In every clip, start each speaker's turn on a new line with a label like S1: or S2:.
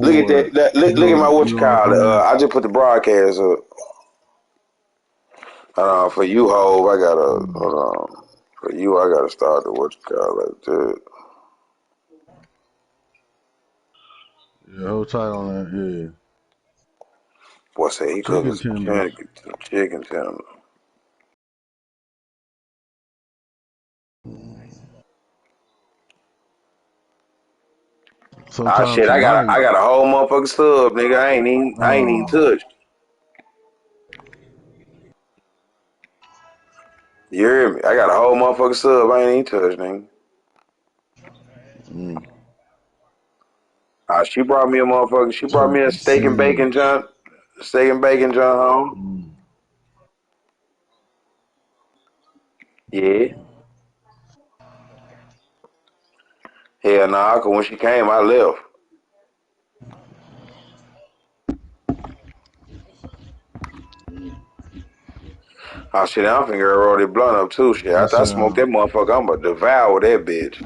S1: Look at that.
S2: for
S1: Look at my what
S2: you
S1: you
S2: know what I'm
S1: call it.
S2: saying?
S1: I just put the broadcast up. For you, Hove, I gotta
S2: Mm.
S1: hold on. For you, I gotta start the what you call it.
S2: Yeah, hold tight on that. Yeah,
S1: Boy, say he cooking
S2: chicken
S1: some
S2: tenders.
S1: chicken tenders. Ah
S2: Sometime
S1: shit, I
S2: tonight.
S1: got a whole motherfucking stub, nigga. I ain't even
S2: Oh,
S1: touched. You hear me? I got a whole motherfucking sub. I ain't even touched, nigga.
S2: mm.
S1: She brought me a motherfucker. She brought me a
S2: Turkey
S1: steak and bacon
S2: sandwich.
S1: junk. Steak and bacon junk home.
S2: Mm.
S1: Yeah. Hell nah, cause when she came, I left. Oh shit, I'm finna roll that blunt up too. Shit,
S2: That
S1: after I smoke that
S2: sound.
S1: motherfucker, I'm gonna devour that bitch.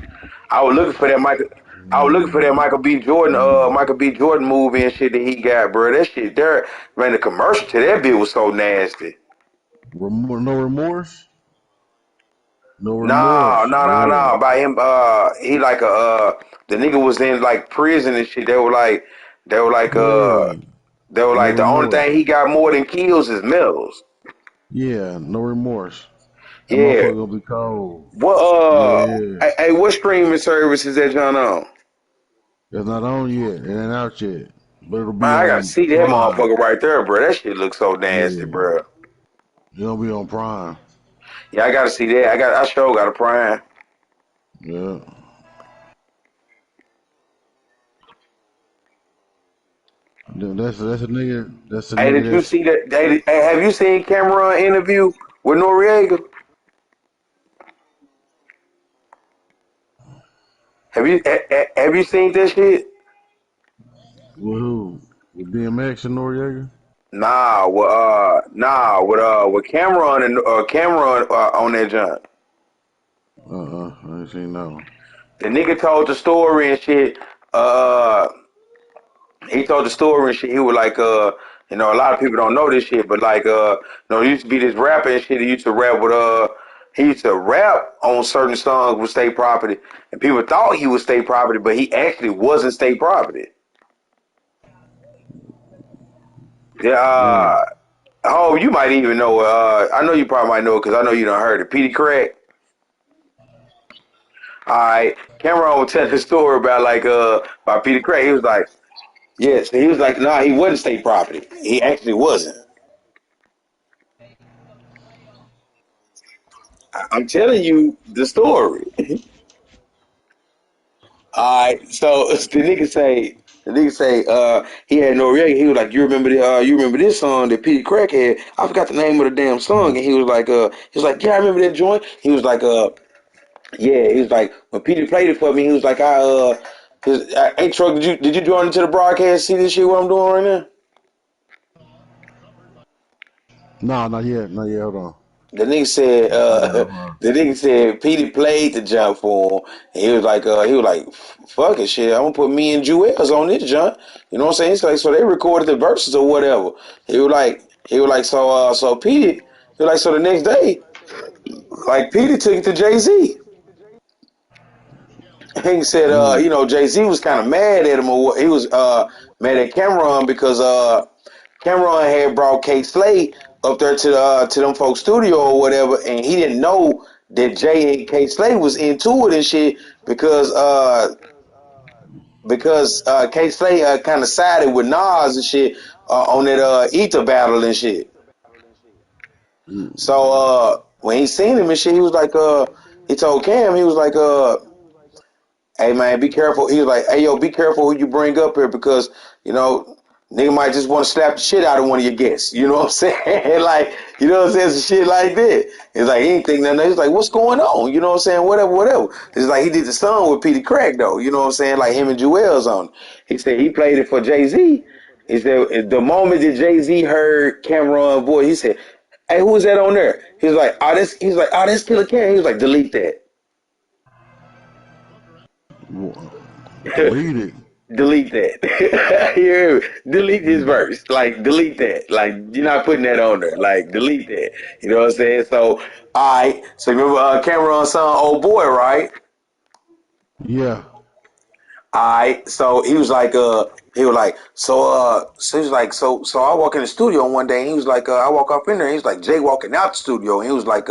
S1: I was looking for that Michael. I was looking for that
S2: Mm.
S1: Michael B. Jordan,
S2: Mm.
S1: Michael B. Jordan movie and shit that he got, bro. That shit there, man. The commercial to that bitch was so nasty.
S2: No remorse. No
S1: No,
S2: remorse.
S1: no, no,
S2: Yeah.
S1: no. By him, he like a the nigga was in like prison and shit. They were like,
S2: Yeah.
S1: they were
S2: No
S1: like the only
S2: remorse.
S1: thing he got more than kills is medals.
S2: Yeah. No remorse. That
S1: Yeah.
S2: motherfucker gonna be cold.
S1: What
S2: Yeah.
S1: hey, what streaming service is that John on?
S2: It's not on yet. It ain't out yet. But it'll
S1: Man,
S2: be
S1: I gotta
S2: on
S1: see that
S2: Prime.
S1: motherfucker right there, bro. That shit looks so nasty,
S2: Yeah.
S1: bro.
S2: It'll be on Prime.
S1: Yeah, I gotta see that. I sure got a prime.
S2: Yeah. That's a nigga. That's a
S1: Hey,
S2: nigga
S1: did you
S2: that's
S1: see that? Hey, have you seen Cameron interview with Noriega? Have you seen that shit?
S2: with who? With DMX and Noriega?
S1: With Cameron and Cameron on that jump.
S2: I ain't seen that one.
S1: The nigga told the story and shit. Uh, he told the story and shit. He was like, a lot of people don't know this shit, but like, there used to be this rapper and shit. He used to rap with he used to rap on certain songs with state property, and people thought he was state property, but he actually wasn't state property. Yeah.
S2: Mm.
S1: Oh, you might even know. I know you probably might know because I know you done heard it. Petey Craig. All right, Cameron was telling the story about about Peter Craig. He was like, yes, he was like, nah, he wasn't state property. He actually wasn't. I'm telling you the story. All right, so the nigga say, he had Noriega. He was like, you remember this song that Peter Craig had? I forgot the name of the damn song, and he was like, yeah, I remember that joint. He was like, yeah, he was like, when Peter played it for me, he was like, hey Truck, did you join into the broadcast? See this shit what I'm doing right now?
S2: No, not yet. Not yet. Hold on.
S1: The nigga said,
S2: I got her.
S1: the nigga said Petey played the jump for him. And he was like, fuck it, shit. I'm gonna put me and Jewels on this jump. You know what I'm saying? It's like, so they recorded the verses or whatever. So Petey, he was like, so the next day, like Petey took it to Jay Z. He said,
S2: Mm.
S1: Jay Z was kind of mad at him, or he was mad at Cameron because Cameron had brought K Slay up there to them folks' studio or whatever, and he didn't know that Jay and K Slay was into it and shit because K Slay kind of sided with Nas and shit on that Ether battle and shit. So
S2: Mm.
S1: when he seen him and shit, he was like, he told Cam, he was like, hey man, be careful. He was like, hey yo, be careful who you bring up here because nigga might just want to slap the shit out of one of your guests. You know what I'm saying? Like, you know what I'm saying? Some shit like that. It's like he ain't think nothing. He's like, what's going on? You know what I'm saying? Whatever, whatever. It's like he did the song with Petey Craig though. You know what I'm saying? Like him and Jewels on it. He said he played it for Jay Z. He said the moment that Jay Z heard Cameron voice, he said, hey, who is that on there? He was like, oh, this. He's like, oh, that's Killer Cam. He was like, delete that.
S2: Delete it.
S1: Delete that. You hear me? Delete this
S2: Mm.
S1: verse. Like, delete that. Like, you're not putting that on there. Like, delete that. You know what I'm saying? So, all right. So, remember Cameron's son, old boy, right?
S2: Yeah.
S1: Alright, so he was like, so he was like, so I walk in the studio one day and he was like, I walk up in there and he was like, Jay walking out the studio and he was like,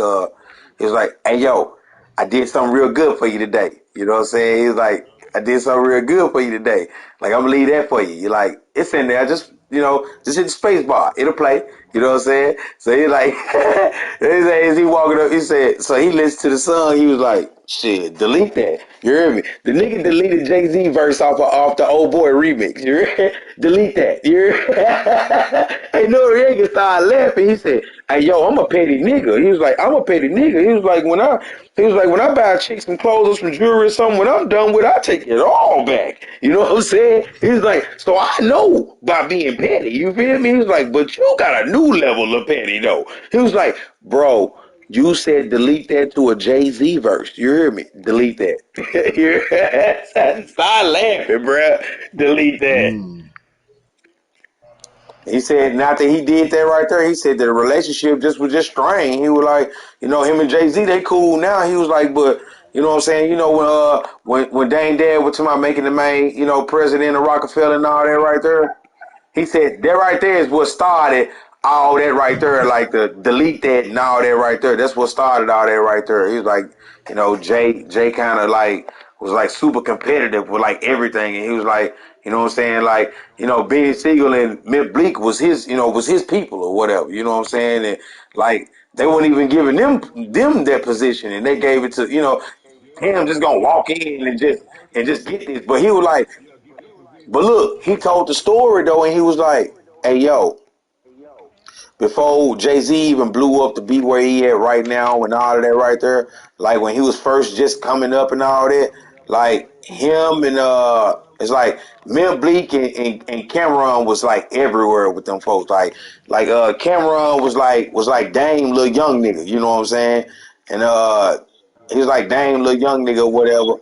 S1: hey yo, I did something real good for you today. You know what I'm saying? He was like, I did something real good for you today. Like, I'm gonna leave that for you. You're like, it's in there, just, just hit the space bar. It'll play. You know what I'm saying? So he like, he said, as he walking up, he said, so he listened to the song, he was like, shit, delete that. You hear me? The nigga deleted Jay-Z verse off the old boy remix. You hear me? Delete that. You hear me? Hey, Noriega started laughing. He said, hey, yo, I'm a petty nigga. He was like, I'm a petty nigga. He was like, when I buy chicks some clothes or some jewelry or something, when I'm done with it, I take it all back. You know what I'm saying? He was like, so I know by being petty. You feel me? He was like, but you got a new level of petty though. He was like, bro, you said delete that to a Jay-Z verse. You hear me? Delete that. Stop laughing, bro. Delete that.
S2: Mm.
S1: He said not that he did that right there. He said that the relationship was just strained. He was like, him and Jay Z they cool now. He was like, but you know what I'm saying? When Dame Dad was talking about making the main, president of Rockefeller and all that right there. He said that right there is what started all that right there, like the delete that and all that right there. That's what started all that right there. He was like, Jay kind of like was like super competitive with like everything, and he was like, you know what I'm saying, like Benny Siegel and Mick Bleak was his people or whatever. You know what I'm saying, and like they weren't even giving them that position, and they gave it to him just gonna walk in and just get this, but he was like. But look, he told the story though, and he was like, "Hey, yo, before Jay Z even blew up to be where he at right now and all of that right there, like when he was first just coming up and all that, like him and it's like Mel Bleak and Cameron was like everywhere with them folks. Cameron was like Dame little young nigga, you know what I'm saying? And he was like Dame little young nigga or whatever,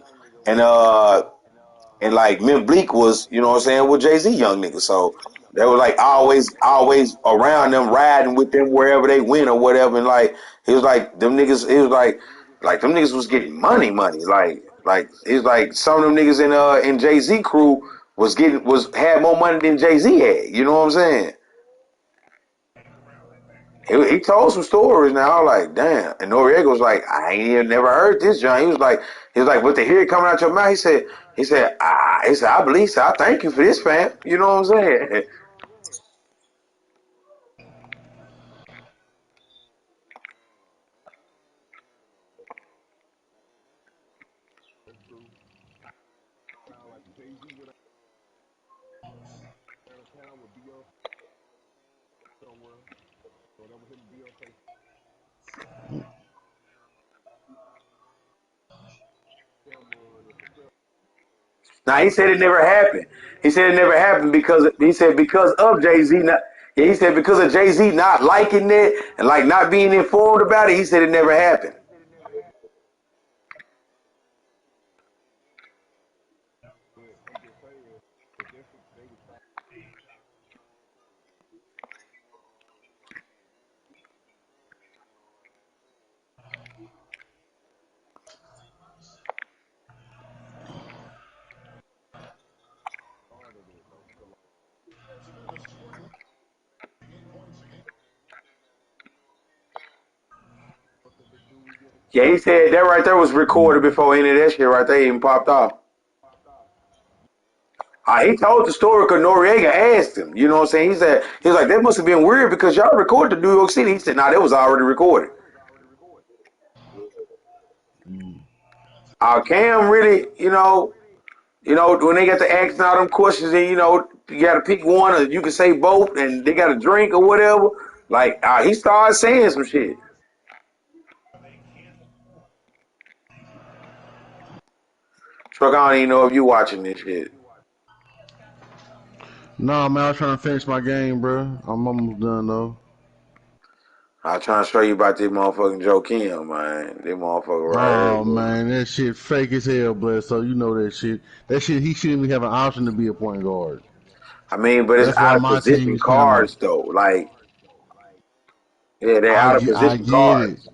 S1: and like Mint Bleak was, you know what I'm saying, with Jay Z young niggas. So they were like always around them, riding with them wherever they went or whatever. And like he was like them niggas, he was like them niggas was getting money. Like he was like some of them niggas in Jay Z crew had more money than Jay Z had. You know what I'm saying? He told some stories now. I was like, damn. And Noriega was like, I ain't even never heard this, John. He was like, but to hear it coming out your mouth, I believe so. I thank you for this, fam. You know what I'm saying? Now he said it never happened. He said it never happened because of Jay Z not. Yeah, he said because of Jay Z not liking it and like not being informed about it. He said it never happened. Yeah, he said that right there was recorded
S2: Mm.
S1: before any of that shit right there even popped off. He told the story because Noriega asked him. You know what I'm saying? He was like, that must have been weird because y'all recorded in New York City. He said, nah, that was already recorded.
S2: Mm.
S1: Cam really, when they got to asking all them questions and you got to pick one or you can say both and they got to drink or whatever. Like he started saying some shit. Truck, I don't even know if you watching this shit.
S2: Nah, man, I was trying to finish my game, bro. I'm almost done though.
S1: I trying to show you about this motherfucking Joe Kim, man. This motherfucker right here,
S2: Oh
S1: dude.
S2: man, that shit fake as hell, blood. So you know that shit. That shit, he shouldn't even have an option to be a point guard.
S1: I mean, but it's
S2: That's why
S1: out of
S2: my team
S1: position
S2: is kind of.
S1: cards though. Like, yeah, they out of
S2: I
S1: position
S2: get it.
S1: cards.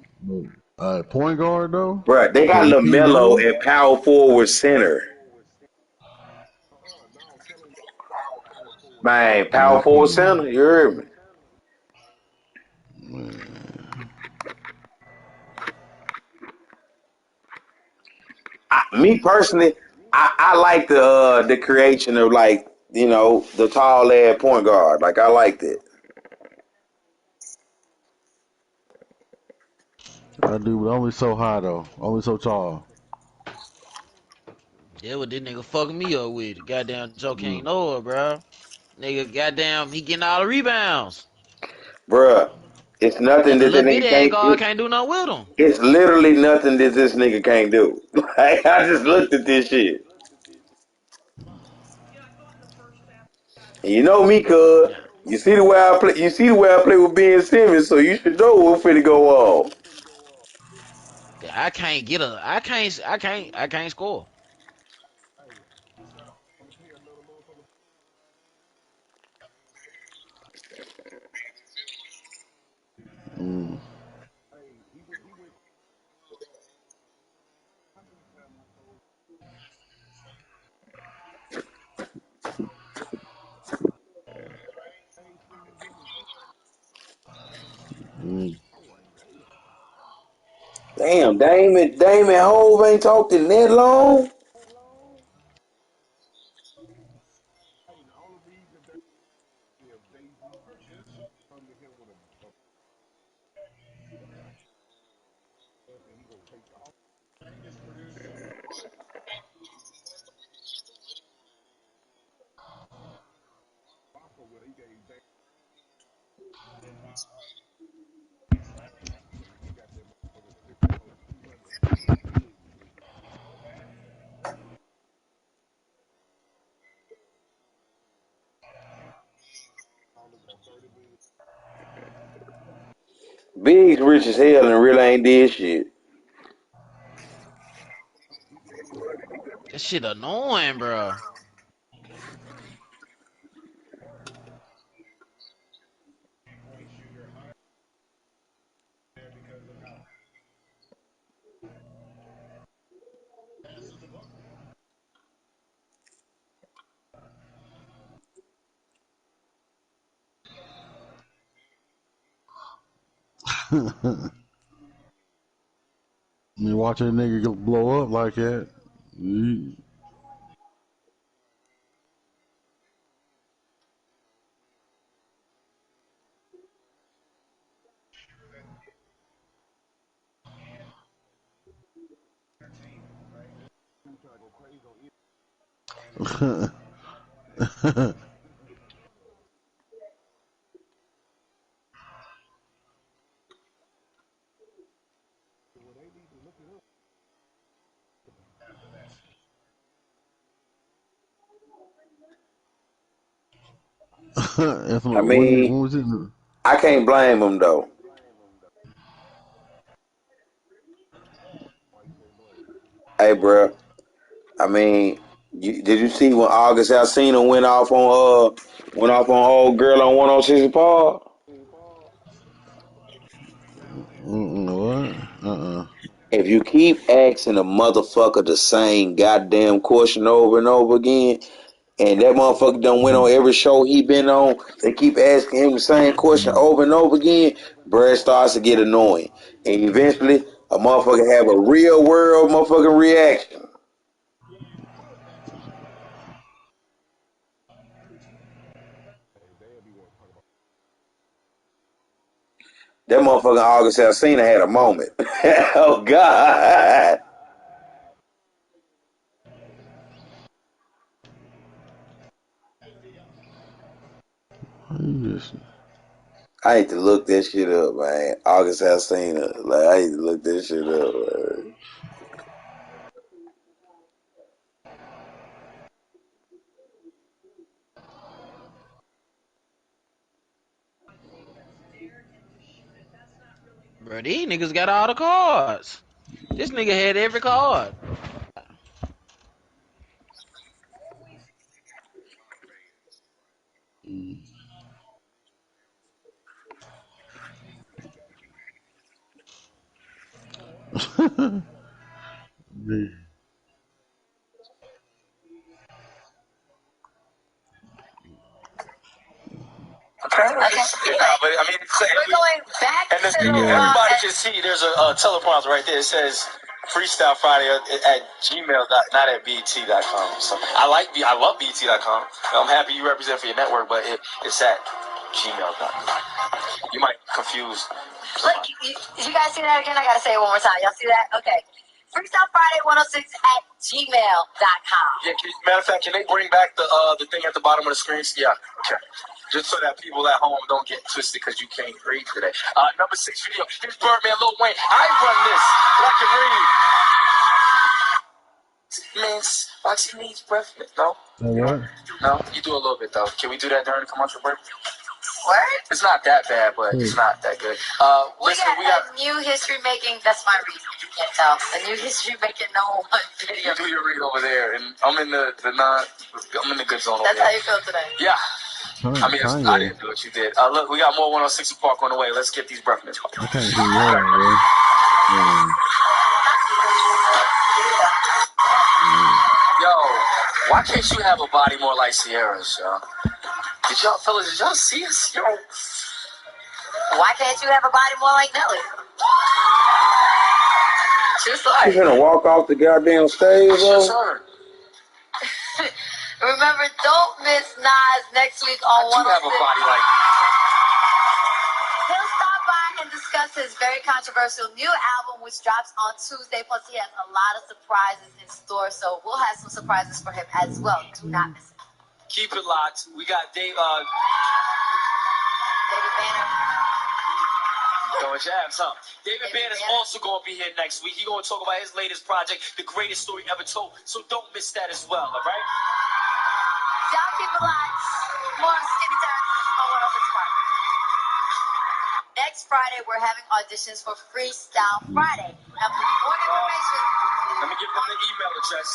S2: Point guard though,
S1: Bruh, they got
S2: because you can't
S1: LaMelo
S2: go.
S1: at power forward center. Man, power forward
S2: Man,
S1: center, you heard me. Me personally, I like the creation of like, the tall ass point guard. Like I liked it.
S2: I do, but only so high though. Only so tall.
S3: That what this nigga fucking me up with. Goddamn Joe King
S2: Mm.
S3: Noah, bro. Nigga, goddamn, he getting all the rebounds.
S1: Bruh, it's nothing
S3: And the
S1: that that
S3: little
S1: nigga
S3: bitty ass
S1: can't
S3: guard
S1: do.
S3: can't do nothing with him.
S1: It's literally nothing that this nigga can't do. Like I just looked at this shit. And you know me, cuz.
S3: Yeah.
S1: You see the way I play. You see the way I play with Ben Simmons, so you should know what's finna go on.
S3: I can't get a. I can't score.
S2: Mm. Mm.
S1: Damn, Damon Hove ain't talked in that long. Big's rich as hell and really ain't did shit.
S3: That shit annoying, bro.
S2: You watch that nigga blow up like that. Mm.
S1: I
S2: When
S1: mean,
S2: was it?
S1: I can't blame him though. Hey, bro. I mean, did you see when August Alsina went off on old girl on 106 Paul?
S2: What?
S1: If you keep asking a motherfucker the same goddamn question over and over again, and that motherfucker done went on every show he been on, they keep asking him the same question over and over again, bruh, it starts to get annoying. And eventually, a motherfucker have a real world motherfucking reaction. That motherfucking August Alsina had a moment. Oh, God.
S2: You just
S1: I need to look that shit up, man. August Alsina. Like, I need to look that shit up, man.
S3: Bro, these niggas got all the cards. This nigga had every card.
S4: Okay. Yeah, but I mean, we're going back and this, everybody can see there's a teleprompter right there. It says Freestyle Friday at Gmail. Not at BT.com. So I love BT.com. I'm happy you represent for your network, but it's at Gmail.com. You might confuse. Look, you guys see that again? I gotta say it one more time. Y'all see that? Okay. Freestyle Friday 106 at gmail.com. Yeah, matter of fact, can they bring back the thing at the bottom of the screen? Yeah, okay. Just so that people at home don't get twisted because you can't read today. Number 6 video. Here's Birdman, Lil Wayne. I run this. I can read. Man, Foxy needs breath. No? No? You do a little bit, though. Can we do that during the commercial break? What? It's not that bad, but it's not that good. We got a new history making. That's my read. You can't tell. A new history making no one video. You do your read over there, and I'm in the good zone. That's over there. How you feel today? Yeah. I mean, I didn't do what you did. Look, we got more 106 Park on the way. Let's get these breath mints. I can't see that, Yo, why can't you have a body more like Sierra's, yo? Did y'all see us? Yo. Why can't you have a body more like Nelly? True story.
S1: You gonna walk off the goddamn stage,
S4: bro? Remember, don't miss Nas next week on 106. I do have a body like. He'll stop by and discuss his very controversial new album, which drops on Tuesday. Plus, he has a lot of surprises in store, so we'll have some surprises for him as well. Do not miss it. Keep it locked. We got David Banner. Going jabs, huh? David Banner's also going to be here next week. He's going to talk about his latest project, The Greatest Story Ever Told. So don't miss that as well, all right? Y'all keep it locked. More Skinny Turn on 106 Park. Next Friday, we're having auditions for Freestyle Friday. Now, for more information, let me give them the email address.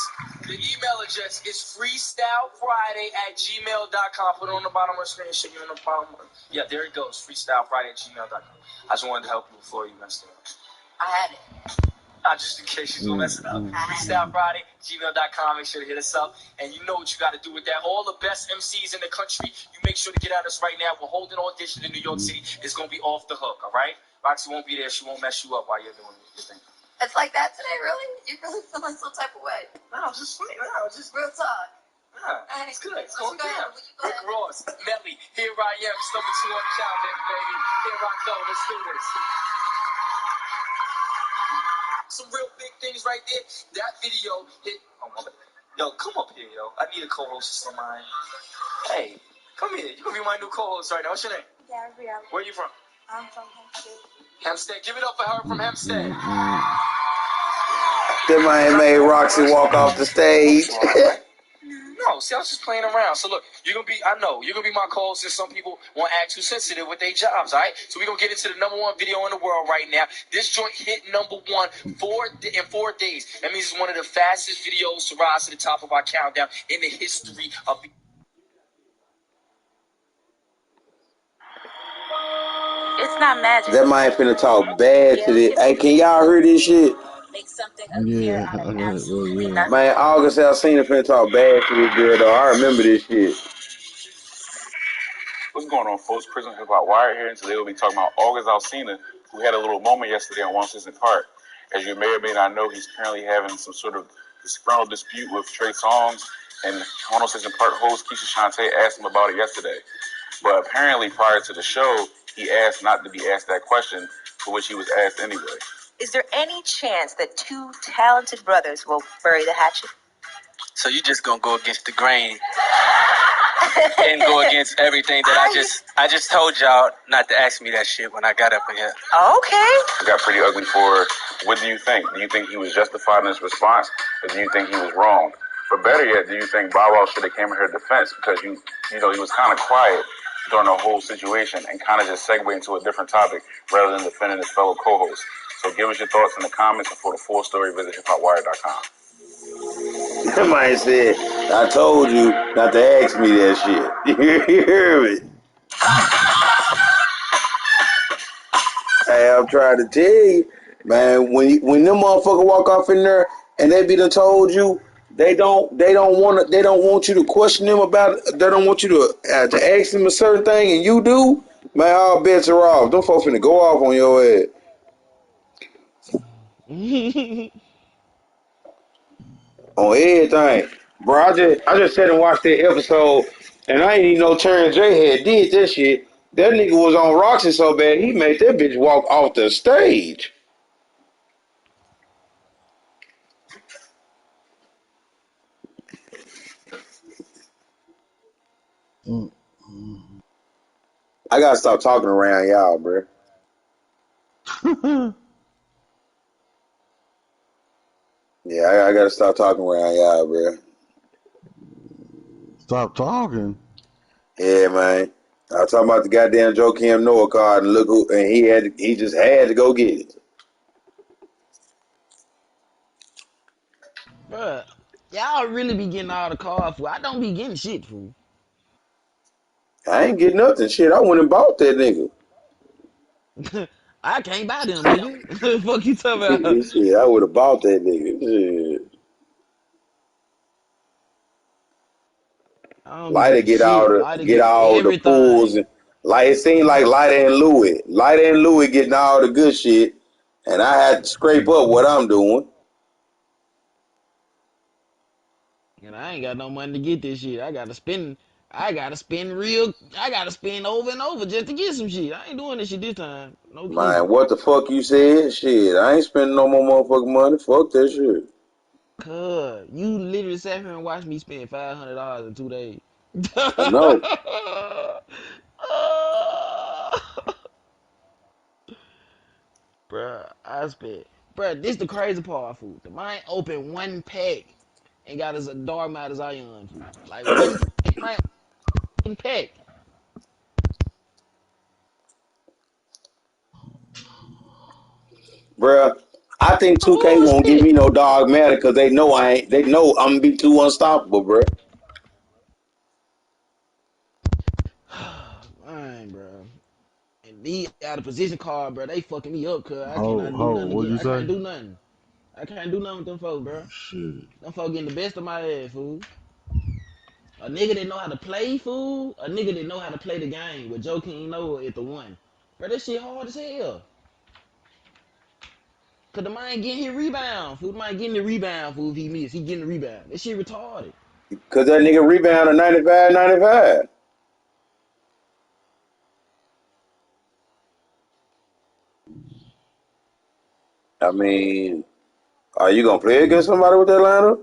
S4: The email address is freestylefriday@gmail.com. Put it on the bottom of the screen. Show you on the bottom. Yeah, there it goes. Freestylefriday@gmail.com. I just wanted to help you before you messed it up. I had it. Just in case you're going to mess it up. FreestyleFriday@gmail.com. Make sure to hit us up. And you know what you got to do with that. All the best MCs in the country, you make sure to get at us right now. We're holding audition in New York City. It's going to be off the hook, all right? Roxy won't be there. She won't mess you up while you're doing your thing. It's like that today, really? You really feeling some type of way? No, just funny. No, just real talk. Nah, it's good. It's going down. Rick Ross, Nelly, here I am. It's number 2 on the countdown, baby. Here I go. Let's do this. Some real big things right there. That video hit. Oh my God. Yo, come up here, yo. I need a co-host of mine. Hey, come here. You gonna be my new co-host right now. What's your name? Gabrielle. Where are you from? I'm from Hempstead. Hempstead. Give it up for her from Hempstead.
S1: That man made Roxy walk off the stage.
S4: No, see, I was just playing around. So look, you're gonna be my co-host, and some people won't act too sensitive with their jobs, all right? So we're gonna get into the number 1 video in the world right now. This joint hit number 1 in 4 days. That means it's one of the fastest videos to rise to the top of our countdown in the history of.
S5: It's not magic.
S1: That man finna talk bad to this. Hey, can y'all hear this shit?
S5: Make something appear out of absolutely nothing.
S1: Man, August Alsina finna talk bad to this girl, though. I remember this shit.
S6: What's going on, folks? Prison Hip Hop Wire here, and today we'll be talking about August Alsina, who had a little moment yesterday on 106 Park. As you may or may not know, he's currently having some sort of disgruntled dispute with Trey Songz, and 106 Park host Keisha Shantae asked him about it yesterday. But apparently, prior to the show, he asked not to be asked that question, for which he was asked anyway.
S5: Is there any chance that 2 talented brothers will bury the hatchet?
S4: So you just gonna go against the grain and go against everything that I just told y'all not to ask me that shit when I got up in here.
S5: Okay.
S6: It got pretty ugly for her. What do you think? Do you think he was justified in his response, or do you think he was wrong? But better yet, do you think Bow Wow should have came in her defense, because you know he was kind of quiet during the whole situation and kind of just segue into a different topic rather than defending his fellow co-host. So give us your thoughts in the comments, and for the full story, visit hiphopwire.com.
S1: That man said, I told you not to ask me that shit. You hear me? Hey, I'm trying to tell you, man, when them motherfuckers walk off in there and they be done told you they don't want you to question them about it, they don't want you to ask them a certain thing and you do, man, all bets are off. Them folks finna go off on your head on everything. Bro, I just sat and watched that episode and I ain't even know Terrence J had did that shit. That nigga was on Roxy so bad he made that bitch walk off the stage. I gotta stop talking around y'all, bro. Yeah, I gotta stop talking around y'all, bro.
S2: Stop talking.
S1: Yeah, man. I was talking about the goddamn Joakim Noah card and look who, and he just had to go get it.
S3: Bruh, y'all really be getting all the card, fool. I don't be getting shit, fool.
S1: I ain't getting nothing. Shit, I went and bought that nigga.
S3: I can't buy them, nigga. Fuck you talking about?
S1: Shit, I would have bought that nigga. Shit.
S3: I don't be
S1: Lighter
S3: getting shit. Lighter
S1: get
S3: get
S1: all the pulls
S3: everything.
S1: and like it seemed like Lighter and Louis getting all the good shit, and I had to scrape up what I'm doing.
S3: And I ain't got no money to get this shit. I gotta spend. I gotta spend real. I gotta spend over and over just to get some shit. I ain't doing this shit this time. No
S1: Man,
S3: kidding.
S1: what the fuck you said? Shit, I ain't spending no more motherfucking money. Fuck that shit.
S3: Cuz you literally sat here and watched me spend $500 in 2 days.
S1: I know.
S3: Bruh, I spent. Bruh, this the crazy part, food. The mine opened one pack and got as a dark amount as Zion, food. Like one pack, my pack.
S1: Bruh, I think 2K
S3: Oh
S1: won't give
S3: shit.
S1: me no dog matter because they know I ain't. They know I'm gonna be too unstoppable, bruh.
S3: Man, bro. And these out of position card, bro, they fucking me up, cuz I cannot do nothing
S2: What'd
S3: again.
S2: you
S3: I can't
S2: say?
S3: do nothing. I can't do nothing with them folks, bro.
S2: Shit.
S3: Them folks getting the best of my ass, fool. A nigga that know how to play, fool. A nigga that know how to play the game with Joe King Noah at the one. Bro, that shit hard as hell. Cause the man getting his rebound, fool. The man getting the rebound, fool. If he miss, he getting the rebound. That shit retarded.
S1: Because that nigga rebounded 95. I mean, are you gonna play against somebody with that lineup?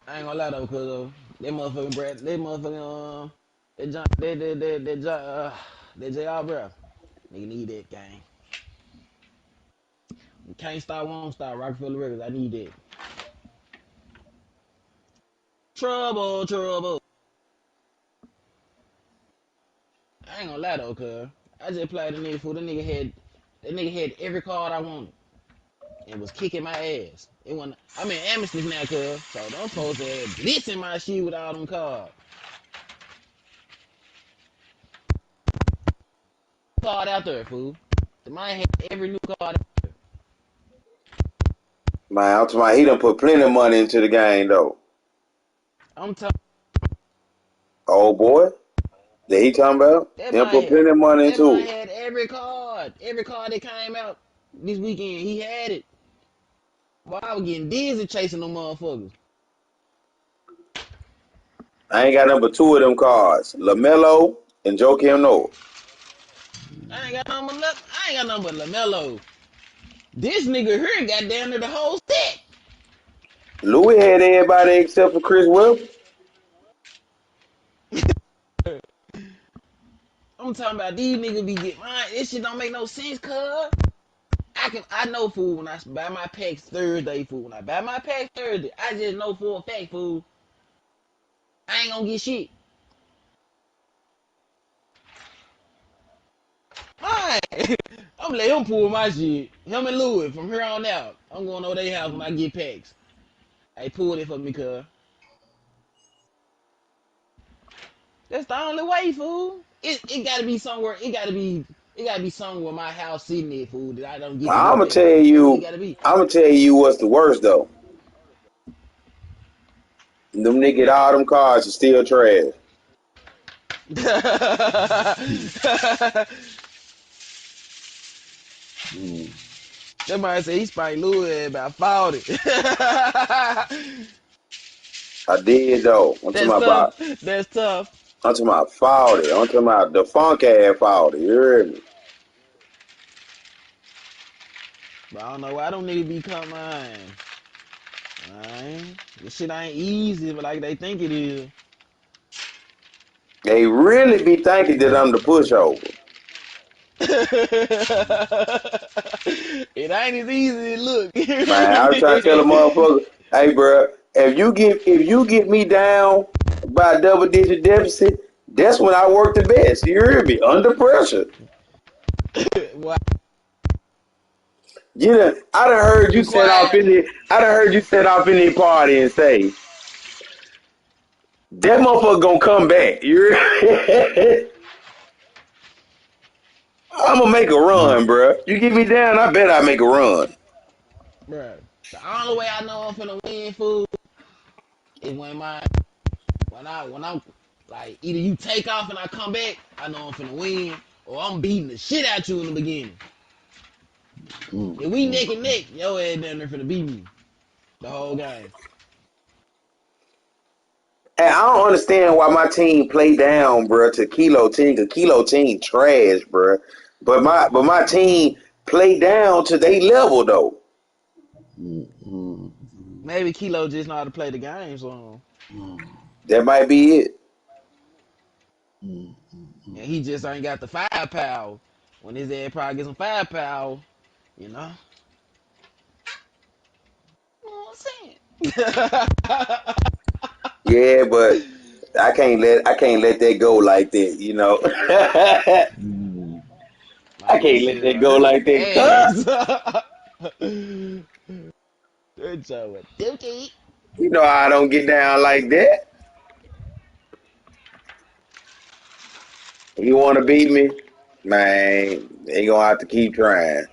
S3: I ain't gonna lie though, cause that motherfucking Brad, that motherfucking that John, that JR, bro. Nigga need that game. Can't stop, won't stop. Rockefeller Records, I need that. Trouble, trouble. I ain't gonna lie though, cuz I just played the nigga fool. That nigga had every card I wanted and was kicking my ass. It wasn't. I'm in Amistad now, cuz. So them folks had blitzing my shit with all them cards. Card out there, fool. The man had every new card.
S1: Man, I'm talking about he done put plenty of money into the game though.
S3: I'm talking.
S1: Oh boy, that he talking about?
S3: That
S1: He done
S3: man
S1: put
S3: had.
S1: plenty of money
S3: That man
S1: into it.
S3: had every card. Every card that came out this weekend, he had it. Boy, I was getting dizzy chasing them motherfuckers.
S1: I ain't got number two of them cards, LaMelo and Joakim Noah.
S3: I ain't got number. I ain't got number Lamelo. This nigga here got down to the whole set.
S1: Louis had everybody except for Chris Webber.
S3: I'm talking about these niggas be getting mine. This shit don't make no sense, cuz. I know food when I buy my packs Thursday, food. When I buy my packs Thursday, I just know for a fact, food, I ain't gonna get shit. Mine. I'm let him pull my shit. Him and Louis from here on out. I'm going over their house when I get packs. Hey, pull it for me, cuz. That's the only way, fool. It gotta be somewhere. It gotta be somewhere my house sitting there, fool, that I don't get to
S1: I'm
S3: get
S1: gonna
S3: packs
S1: tell
S3: from. That's what it
S1: you.
S3: gotta be.
S1: I'm gonna tell you what's the worst though. Them niggas get all them cars and still trash.
S3: That might say he spanked Louis about 40.
S1: I did though.
S3: That's tough. That's tough.
S1: I'm talking about 40. I'm talking about the funk ass 40. You heard me?
S3: But I don't know why them niggas be coming, man. This shit ain't easy, but like they think it is.
S1: They really be thinking that I'm the pushover.
S3: It ain't as easy as it look. You
S1: Man,
S3: hear
S1: I was trying to tell a
S3: me?
S1: motherfucker, hey bro, if you get me down by a double digit deficit, that's when I work the best. You hear me? Under pressure.
S3: Why
S1: I done heard you
S3: you
S1: set off
S3: quiet?
S1: in the I done heard you set off in the party and say, that motherfucker gonna come back. You hear me? I'm gonna make a run, bro. You get me down, I bet I make a run.
S3: Bruh. The only way I know I'm finna win, food, is when I'm like either you take off and I come back, I know I'm finna win, or I'm beating the shit out you in the beginning. If we neck and neck, your ass down there finna beat me the whole game.
S1: And I don't understand why my team play down, bro, to Kilo team. Cause Kilo team trash, bro. But my team play down to they level though.
S3: Maybe Kilo just know how to play the game, so
S1: That might be it.
S3: and he just ain't got the firepower. When his ass probably get some firepower, you know. You know what I'm saying?
S1: Yeah, but I can't let that go like that. You know, I
S3: Man, that
S1: can't let
S3: shit
S1: that
S3: will
S1: go
S3: hurt
S1: like that. Cuz
S3: ass. That joke was dookie.
S1: you know I don't get down like that. You want to beat me, man? They gonna have to keep trying.